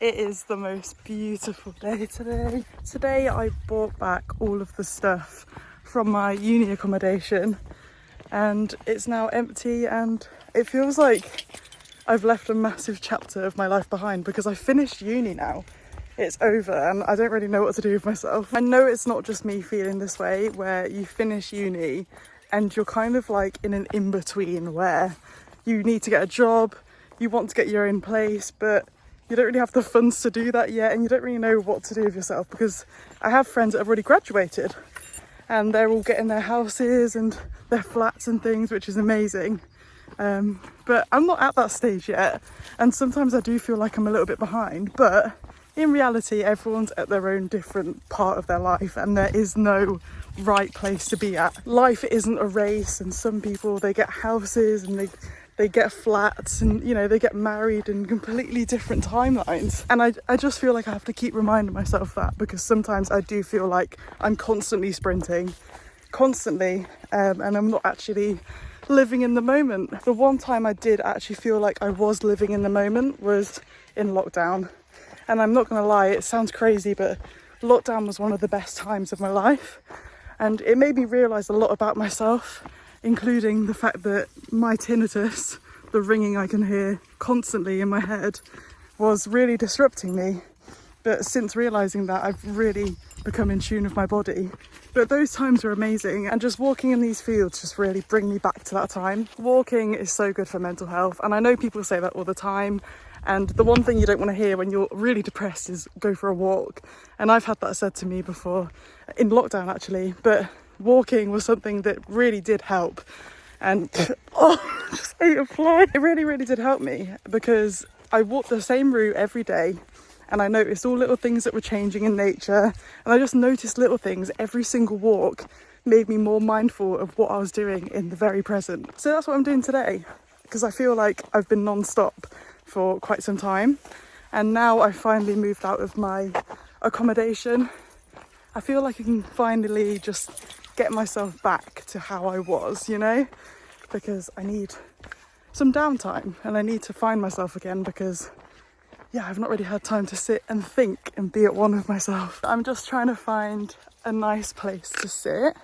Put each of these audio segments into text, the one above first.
It is the most beautiful day today. Today I brought back all of the stuff from my uni accommodation and it's now empty, and it feels like I've left a massive chapter of my life behind because I finished uni now. It's over and I don't really know what to do with myself. I know it's not just me feeling this way, where you finish uni and you're kind of like in an in-between where you need to get a job, you want to get your own place, but you don't really have the funds to do that yet, and you don't really know what to do with yourself, because I have friends that have already graduated and they're all getting their houses and their flats and things, which is amazing. But I'm not at that stage yet, and sometimes I do feel like I'm a little bit behind, but in reality everyone's at their own different part of their life and there is no right place to be at. Life isn't a race, and some people, they get houses and they get flats and, you know, they get married in completely different timelines. And I just feel like I have to keep reminding myself that, because sometimes I do feel like I'm constantly sprinting, constantly, and I'm not actually living in the moment. The one time I did actually feel like I was living in the moment was in lockdown. And I'm not gonna lie, it sounds crazy, but lockdown was one of the best times of my life. And it made me realise a lot about myself, including the fact that my tinnitus, the ringing I can hear constantly in my head, was really disrupting me. But since realising that, I've really become in tune with my body. But those times were amazing, and just walking in these fields just really bring me back to that time. Walking is so good for mental health, and I know people say that all the time, and the one thing you don't want to hear when you're really depressed is go for a walk. And I've had that said to me before, in lockdown actually, but walking was something that really did help. And oh, I just ate a fly. It really, really did help me, because I walked the same route every day and I noticed all little things that were changing in nature, and I just noticed little things. Every single walk made me more mindful of what I was doing in the very present. So that's what I'm doing today, because I feel like I've been non-stop for quite some time, and now I finally moved out of my accommodation. I feel like I can finally just get myself back to how I was, you know, because I need some downtime and I need to find myself again, because yeah, I've not really had time to sit and think and be at one with myself. I'm just trying to find a nice place to sit.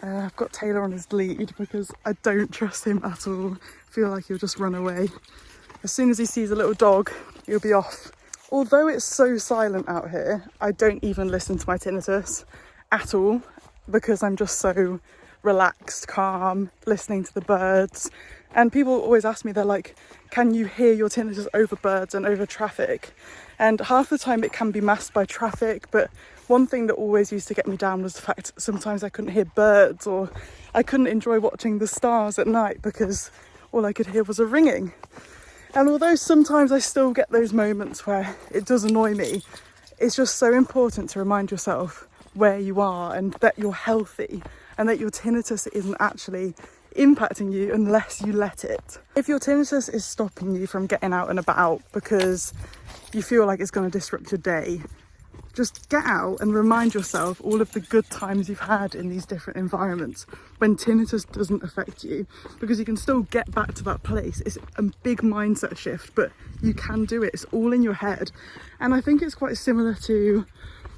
I've got Taylor on his lead because I don't trust him at all. I feel like he'll just run away. As soon as he sees a little dog, he'll be off. Although it's so silent out here, I don't even listen to my tinnitus at all, because I'm just so relaxed, calm, listening to the birds. And people always ask me, they're like, can you hear your tinnitus over birds and over traffic? And half the time it can be masked by traffic, but one thing that always used to get me down was the fact sometimes I couldn't hear birds, or I couldn't enjoy watching the stars at night because all I could hear was a ringing. And although sometimes I still get those moments where it does annoy me, it's just so important to remind yourself where you are and that you're healthy, and that your tinnitus isn't actually impacting you unless you let it. If your tinnitus is stopping you from getting out and about because you feel like it's going to disrupt your day, just get out and remind yourself all of the good times you've had in these different environments when tinnitus doesn't affect you, because you can still get back to that place. It's a big mindset shift, but you can do it. It's all in your head. And I think it's quite similar to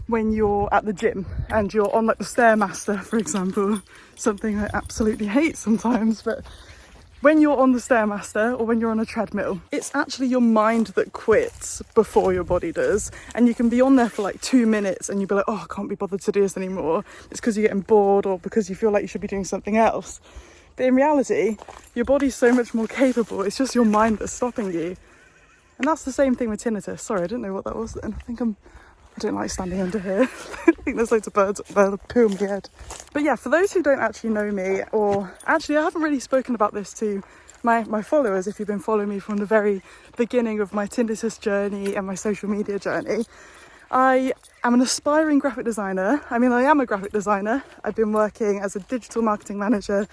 when you're at the gym and you're on like the Stairmaster, for example, something I absolutely hate sometimes, but when you're on the Stairmaster or when you're on a treadmill, it's actually your mind that quits before your body does. And you can be on there for like 2 minutes and you'll be like, oh, I can't be bothered to do this anymore. It's because you're getting bored or because you feel like you should be doing something else. But in reality, your body's so much more capable. It's just your mind that's stopping you. And that's the same thing with tinnitus. Sorry, I didn't know what that was then. I don't like standing under here. I think there's loads of birds up there that poo on my head. But yeah, for those who don't actually know me, or actually I haven't really spoken about this to my followers, if you've been following me from the very beginning of my tinnitus journey and my social media journey, I am an aspiring graphic designer. I mean, I am a graphic designer. I've been working as a digital marketing manager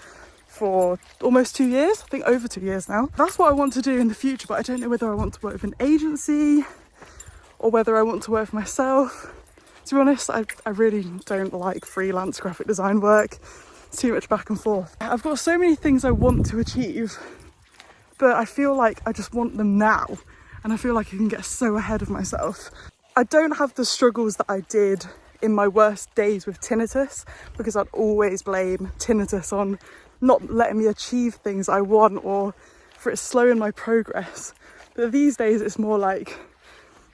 for almost 2 years, I think over 2 years now. That's what I want to do in the future, but I don't know whether I want to work with an agency or whether I want to work for myself. To be honest, I really don't like freelance graphic design work. It's too much back and forth. I've got so many things I want to achieve, but I feel like I just want them now. and I feel like I can get so ahead of myself. I don't have the struggles that I did in my worst days with tinnitus, because I'd always blame tinnitus on not letting me achieve things I want or for it slowing my progress. But these days it's more like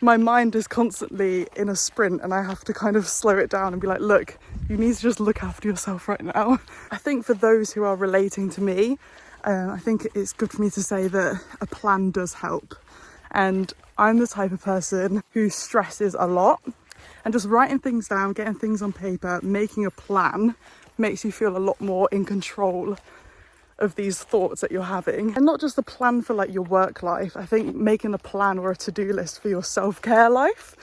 my mind is constantly in a sprint and I have to kind of slow it down and be like, look, you need to just look after yourself right now. I think for those who are relating to me, I think it's good for me to say that a plan does help. And I'm the type of person who stresses a lot, and just writing things down, getting things on paper, making a plan makes you feel a lot more in control of these thoughts that you're having. And not just a plan for like your work life. I think making a plan or a to-do list for your self-care life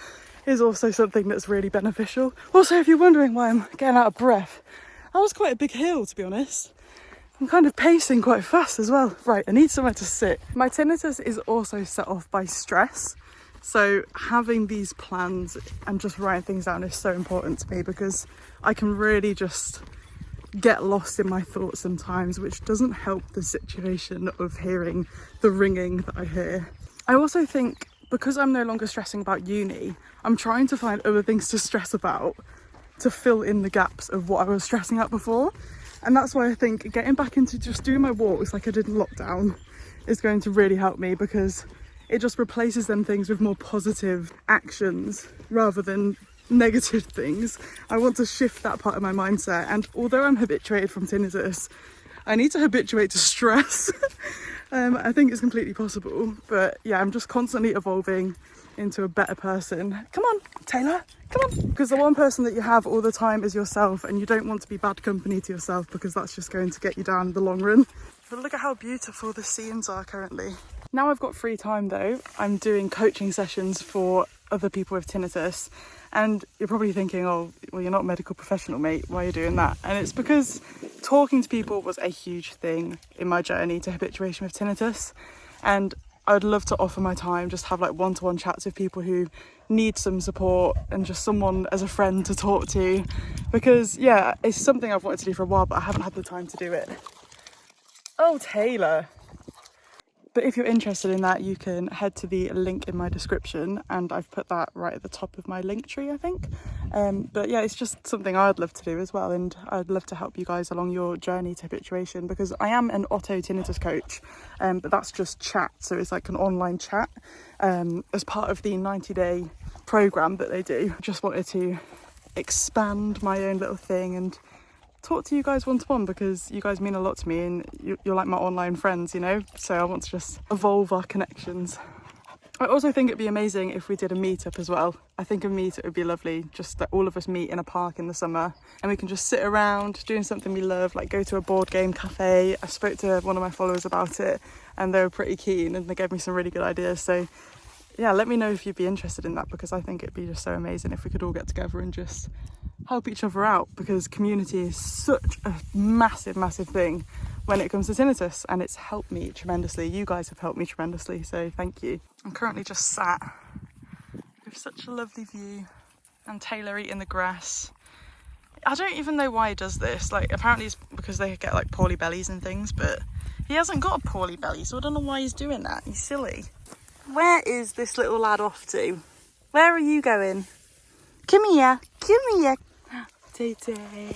is also something that's really beneficial. Also, if you're wondering why I'm getting out of breath, that was quite a big hill, to be honest. I'm kind of pacing quite fast as well. Right, I need somewhere to sit. My tinnitus is also set off by stress. So having these plans and just writing things down is so important to me, because I can really just get lost in my thoughts sometimes, which doesn't help the situation of hearing the ringing that I hear. I also think because I'm no longer stressing about uni, I'm trying to find other things to stress about to fill in the gaps of what I was stressing out before. And that's why I think getting back into just doing my walks like I did in lockdown is going to really help me, because it just replaces them things with more positive actions rather than negative things. I want to shift that part of my mindset, and although I'm habituated from tinnitus, I need to habituate to stress. I think it's completely possible, but yeah, I'm just constantly evolving into a better person. Come on, Taylor, come on. Because the one person that you have all the time is yourself, and you don't want to be bad company to yourself, because that's just going to get you down in the long run. But look at how beautiful the scenes are currently. Now I've got free time though, I'm doing coaching sessions for other people with tinnitus. And you're probably thinking, oh, well, you're not a medical professional, mate. Why are you doing that? And it's because talking to people was a huge thing in my journey to habituation with tinnitus. And I'd love to offer my time, just have like one-to-one chats with people who need some support and just someone as a friend to talk to. Because yeah, it's something I've wanted to do for a while, but I haven't had the time to do it. Oh, Taylor. But if you're interested in that, you can head to the link in my description, and I've put that right at the top of my link tree, I think. But yeah, it's just something I'd love to do as well, and I'd love to help you guys along your journey to habituation, because I am an auto tinnitus coach, but that's just chat, so it's like an online chat as part of the 90-day program that they do. Just wanted to expand my own little thing and talk to you guys one-to-one, because you guys mean a lot to me, and you're like my online friends, you know, so I want to just evolve our connections. I also think it'd be amazing if we did a meetup as well. I think a meetup would be lovely, just that all of us meet in a park in the summer and we can just sit around doing something we love, like go to a board game cafe. I spoke to one of my followers about it and they were pretty keen, and they gave me some really good ideas. So yeah, let me know if you'd be interested in that, because I think it'd be just so amazing if we could all get together and just help each other out, because community is such a massive thing when it comes to tinnitus, and it's helped me tremendously. You guys have helped me tremendously, so thank you. I'm currently just sat with such a lovely view and Taylor eating the grass. I don't even know why he does this. Like, apparently it's because they get like poorly bellies and things, but he hasn't got a poorly belly, so I don't know why he's doing that. He's silly. Where is this little lad off to? Where are you going? Come here, come here. Tay-tay.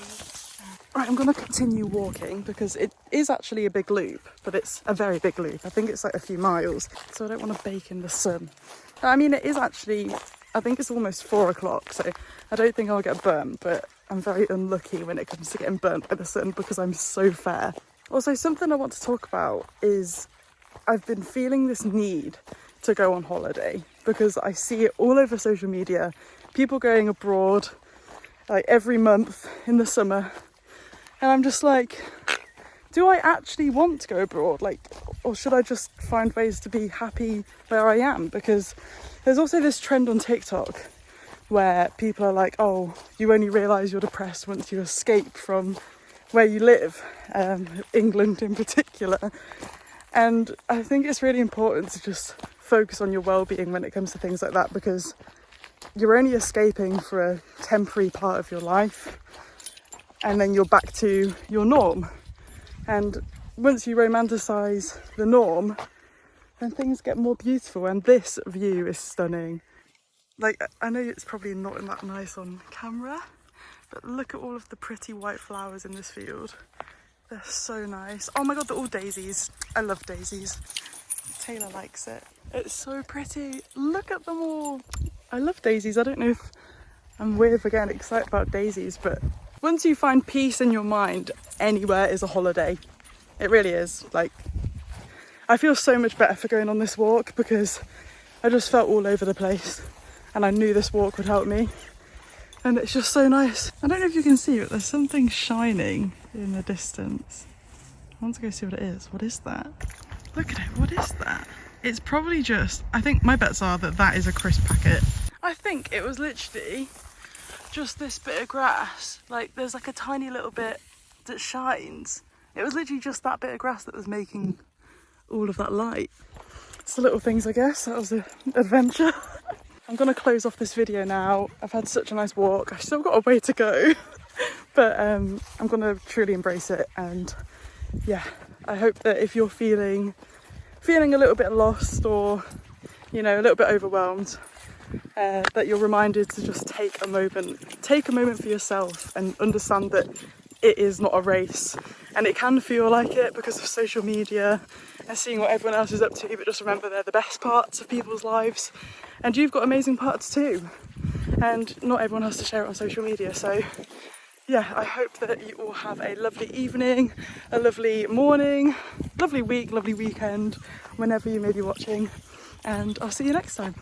Right, I'm going to continue walking, because it is actually a big loop, but it's a very big loop. I think it's like a few miles, so I don't want to bake in the sun. I mean, it is actually, I think it's almost 4 o'clock, so I don't think I'll get burnt, but I'm very unlucky when it comes to getting burnt by the sun, because I'm so fair. Also, something I want to talk about is I've been feeling this need to go on holiday, because I see it all over social media, people going abroad like every month in the summer, and I'm just like, do I actually want to go abroad? Like, or should I just find ways to be happy where I am? Because there's also this trend on TikTok where people are like, oh, you only realise you're depressed once you escape from where you live, England in particular. And I think it's really important to just focus on your well-being when it comes to things like that, because you're only escaping for a temporary part of your life, and then you're back to your norm. And once you romanticize the norm, then things get more beautiful, and this view is stunning. Like, I know it's probably not that nice on camera, but look at all of the pretty white flowers in this field. They're so nice. Oh my god, they're all daisies. I love daisies. Taylor likes it. It's so pretty. Look at them all. I love daisies. I don't know if I'm weird for getting excited about daisies, but once you find peace in your mind, anywhere is a holiday. It really is. Like, I feel so much better for going on this walk because I just felt all over the place and I knew this walk would help me. And it's just so nice. I don't know if you can see, but there's something shining in the distance. I want to go see what it is. What is that? Look at it. What is that? It's probably just, I think my bets are that that is a crisp packet. I think it was literally just this bit of grass. Like, there's like a tiny little bit that shines. It was literally just that bit of grass that was making all of that light. It's the little things, I guess. That was an adventure. I'm gonna close off this video now. I've had such a nice walk. I've still got a way to go, but I'm gonna truly embrace it. And yeah, I hope that if you're feeling a little bit lost or, you know, a little bit overwhelmed, that you're reminded to just take a moment for yourself and understand that it is not a race, and it can feel like it because of social media and seeing what everyone else is up to, but just remember they're the best parts of people's lives and you've got amazing parts too, and not everyone has to share it on social media. So yeah, I hope that you all have a lovely evening, a lovely morning, lovely week, lovely weekend, whenever you may be watching, and I'll see you next time.